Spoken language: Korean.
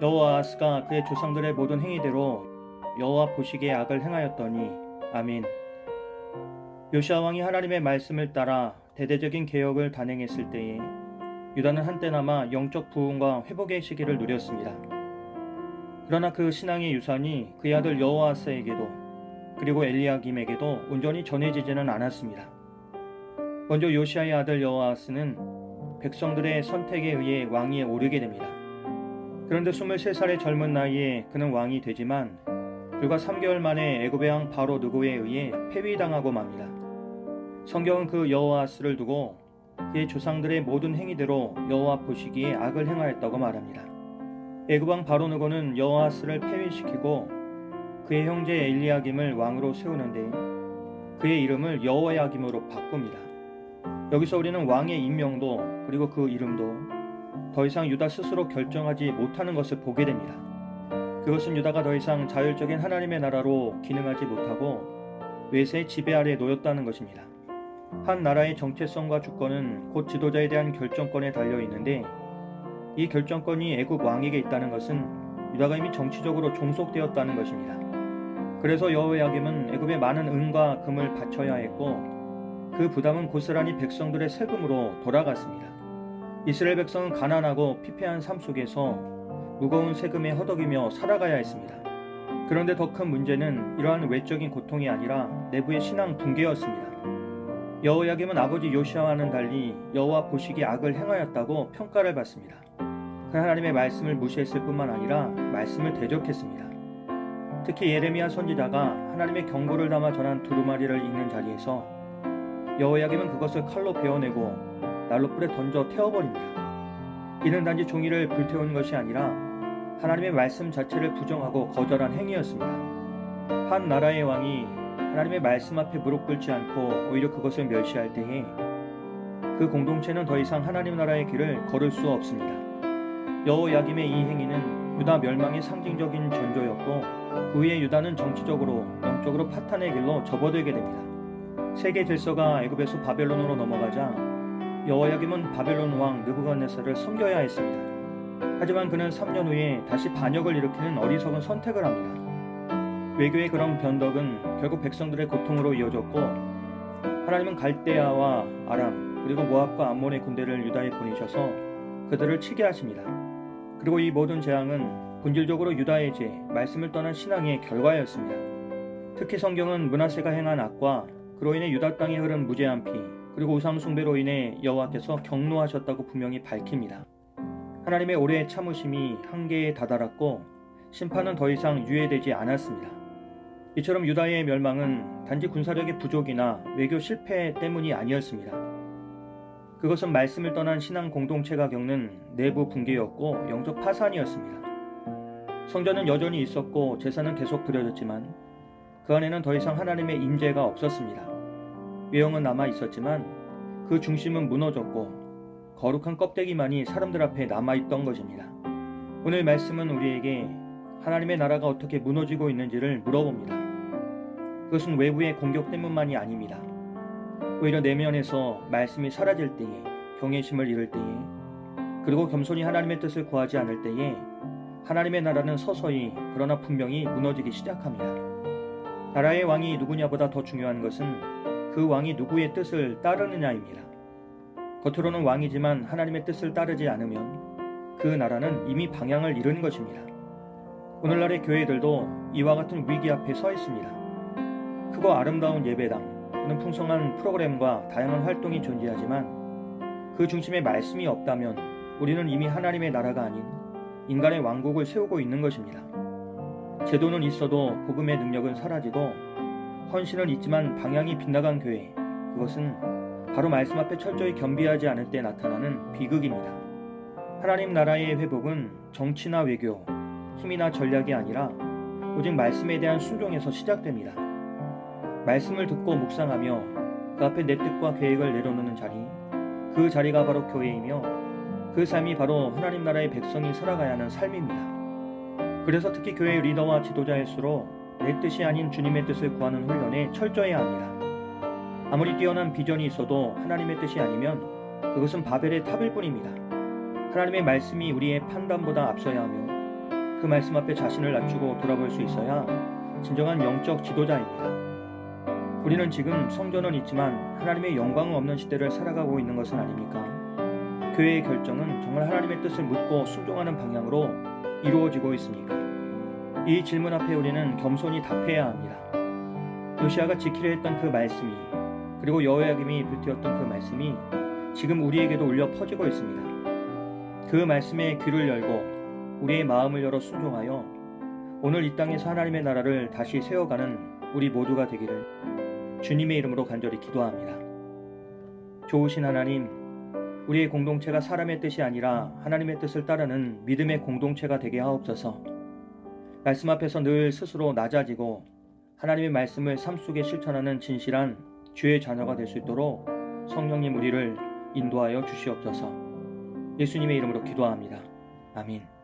여호아하스가 그의 조상들의 모든 행위대로 여호와 보시기에 악을 행하였더니. 아멘. 요시아 왕이 하나님의 말씀을 따라 대대적인 개혁을 단행했을 때에 유다는 한때나마 영적 부흥과 회복의 시기를 누렸습니다. 그러나 그 신앙의 유산이 그의 아들 여호아스에게도 그리고 엘리야김에게도 온전히 전해지지는 않았습니다. 먼저 요시아의 아들 여호아스는 백성들의 선택에 의해 왕위에 오르게 됩니다. 그런데 23살의 젊은 나이에 그는 왕이 되지만 불과 3개월 만에 애굽의 왕 바로 느고에 의해 폐위당하고 맙니다. 성경은 그 여호아스를 두고 그의 조상들의 모든 행위대로 여호와 보시기에 악을 행하였다고 말합니다. 애굽 왕 바로 느고는 여호아스를 폐위시키고 그의 형제 엘리야김을 왕으로 세우는데 그의 이름을 여호야김으로 바꿉니다. 여기서 우리는 왕의 임명도 그리고 그 이름도 더 이상 유다 스스로 결정하지 못하는 것을 보게 됩니다. 그것은 유다가 더 이상 자율적인 하나님의 나라로 기능하지 못하고 외세의 지배 아래 놓였다는 것입니다. 한 나라의 정체성과 주권은 곧 지도자에 대한 결정권에 달려 있는데 이 결정권이 애굽 왕에게 있다는 것은 유다가 이미 정치적으로 종속되었다는 것입니다. 그래서 여호야김은 애굽에 많은 은과 금을 바쳐야 했고 그 부담은 고스란히 백성들의 세금으로 돌아갔습니다. 이스라엘 백성은 가난하고 피폐한 삶 속에서 무거운 세금에 허덕이며 살아가야 했습니다. 그런데 더 큰 문제는 이러한 외적인 고통이 아니라 내부의 신앙 붕괴였습니다. 여호야김은 아버지 요시아와는 달리 여호와 보시기에 악을 행하였다고 평가를 받습니다. 그 하나님의 말씀을 무시했을 뿐만 아니라 말씀을 대적했습니다. 특히 예레미야 선지자가 하나님의 경고를 담아 전한 두루마리를 읽는 자리에서 여호야김은 그것을 칼로 베어내고 난로 불에 던져 태워버립니다. 이는 단지 종이를 불태우는 것이 아니라 하나님의 말씀 자체를 부정하고 거절한 행위였습니다. 한 나라의 왕이 하나님의 말씀 앞에 무릎 꿇지 않고 오히려 그것을 멸시할 때에 그 공동체는 더 이상 하나님 나라의 길을 걸을 수 없습니다. 여호야김의 이 행위는 유다 멸망의 상징적인 전조였고 그 후에 유다는 정치적으로 영적으로 파탄의 길로 접어들게 됩니다. 세계 질서가 애굽에서 바벨론으로 넘어가자 여호야김은 바벨론 왕 느부갓네살을 섬겨야 했습니다. 하지만 그는 3년 후에 다시 반역을 일으키는 어리석은 선택을 합니다. 외교의 그런 변덕은 결국 백성들의 고통으로 이어졌고 하나님은 갈대아와 아람 그리고 모압과 암몬의 군대를 유다에 보내셔서 그들을 치게 하십니다. 그리고 이 모든 재앙은 본질적으로 유다의 죄, 말씀을 떠난 신앙의 결과였습니다. 특히 성경은 므낫세가 행한 악과 그로 인해 유다 땅에 흐른 무죄한 피 그리고 우상 숭배로 인해 여호와께서 경노하셨다고 분명히 밝힙니다. 하나님의 오래 참으심이 한계에 다다랐고 심판은 더 이상 유예되지 않았습니다. 이처럼 유다의 멸망은 단지 군사력의 부족이나 외교 실패 때문이 아니었습니다. 그것은 말씀을 떠난 신앙 공동체가 겪는 내부 붕괴였고 영적 파산이었습니다. 성전은 여전히 있었고 제사는 계속 드려졌지만 그 안에는 더 이상 하나님의 임재가 없었습니다. 외형은 남아 있었지만 그 중심은 무너졌고 거룩한 껍데기만이 사람들 앞에 남아있던 것입니다. 오늘 말씀은 우리에게 하나님의 나라가 어떻게 무너지고 있는지를 물어봅니다. 그것은 외부의 공격 때문만이 아닙니다. 오히려 내면에서 말씀이 사라질 때에, 경외심을 잃을 때에, 그리고 겸손히 하나님의 뜻을 구하지 않을 때에 하나님의 나라는 서서히 그러나 분명히 무너지기 시작합니다. 나라의 왕이 누구냐보다 더 중요한 것은 그 왕이 누구의 뜻을 따르느냐입니다. 겉으로는 왕이지만 하나님의 뜻을 따르지 않으면 그 나라는 이미 방향을 잃은 것입니다. 오늘날의 교회들도 이와 같은 위기 앞에 서 있습니다. 크고 아름다운 예배당 또는 풍성한 프로그램과 다양한 활동이 존재하지만 그 중심에 말씀이 없다면 우리는 이미 하나님의 나라가 아닌 인간의 왕국을 세우고 있는 것입니다. 제도는 있어도 복음의 능력은 사라지고 헌신은 있지만 방향이 빗나간 교회, 그것은 바로 말씀 앞에 철저히 겸비하지 않을 때 나타나는 비극입니다. 하나님 나라의 회복은 정치나 외교, 힘이나 전략이 아니라 오직 말씀에 대한 순종에서 시작됩니다. 말씀을 듣고 묵상하며 그 앞에 내 뜻과 계획을 내려놓는 자리, 그 자리가 바로 교회이며 그 삶이 바로 하나님 나라의 백성이 살아가야 하는 삶입니다. 그래서 특히 교회 리더와 지도자일수록 내 뜻이 아닌 주님의 뜻을 구하는 훈련에 철저해야 합니다. 아무리 뛰어난 비전이 있어도 하나님의 뜻이 아니면 그것은 바벨의 탑일 뿐입니다. 하나님의 말씀이 우리의 판단보다 앞서야 하며 그 말씀 앞에 자신을 낮추고 돌아볼 수 있어야 진정한 영적 지도자입니다. 우리는 지금 성전은 있지만 하나님의 영광은 없는 시대를 살아가고 있는 것은 아닙니까? 교회의 결정은 정말 하나님의 뜻을 묻고 순종하는 방향으로 이루어지고 있습니까? 이 질문 앞에 우리는 겸손히 답해야 합니다. 요시아가 지키려 했던 그 말씀이, 그리고 여호야김이 불태웠던 그 말씀이 지금 우리에게도 울려 퍼지고 있습니다. 그 말씀에 귀를 열고 우리의 마음을 열어 순종하여 오늘 이 땅에서 하나님의 나라를 다시 세워가는 우리 모두가 되기를 주님의 이름으로 간절히 기도합니다. 좋으신 하나님, 우리의 공동체가 사람의 뜻이 아니라 하나님의 뜻을 따르는 믿음의 공동체가 되게 하옵소서. 말씀 앞에서 늘 스스로 낮아지고 하나님의 말씀을 삶 속에 실천하는 진실한 주의 자녀가 될 수 있도록 성령님 우리를 인도하여 주시옵소서. 예수님의 이름으로 기도합니다. 아멘.